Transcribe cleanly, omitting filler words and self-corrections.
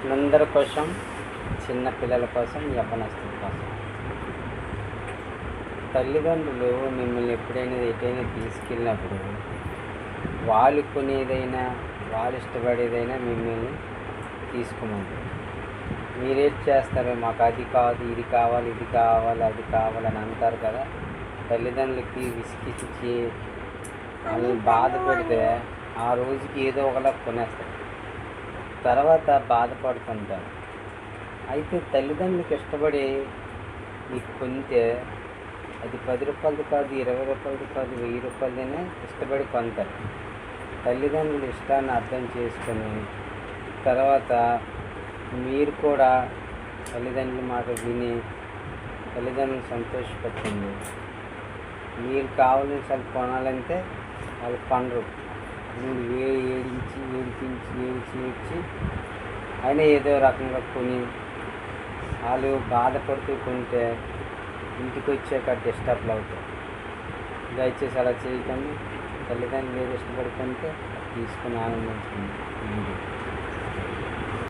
అందరి కోసం, చిన్న పిల్లల కోసం, యవ్వనస్తుల కోసం. తల్లిదండ్రులు మిమ్మల్ని ఎప్పుడైనా ఎటైనా తీసుకెళ్ళినప్పుడు వాళ్ళు కొనేదైనా, వాళ్ళు ఇష్టపడేదైనా మిమ్మల్ని తీసుకోమంటారు. మీరేం చేస్తారు? మాకు అది కాదు, ఇది కావాలి, ఇది కావాలి, అది కావాలని అంటారు కదా. తల్లిదండ్రులకి విసిగించి వాళ్ళని బాధ పెడితే ఆ రోజుకి ఏదో ఒకలా కొనేస్తారు. తర్వాత బాధపడుతుంటారు. అయితే తల్లిదండ్రులకు ఇష్టపడి మీకు కొంటే అది 10 రూపాయలది కాదు, 20 రూపాయలది కాదు, 1000 రూపాయలదైనా ఇష్టపడి కొంటారు. తల్లిదండ్రుల ఇష్టాన్ని అర్థం చేసుకొని తర్వాత మీరు కూడా తల్లిదండ్రుల మాట విని తల్లిదండ్రులను సంతోషపెట్టండి. మీరు కావాల్సిన కొనాలంటే వాళ్ళు కొనరు. మీరు ఏడ్చి అయినా ఏదో రకంగా కొని వాళ్ళు బాధపడుతూ కొంటే ఇంటికి వచ్చాక డిస్టర్బ్లు అవుతాయి. దయచేసి అలా చేయకండి. తల్లిదండ్రులు ఏది ఇష్టపడుతుంటే తీసుకుని ఆనందించండి.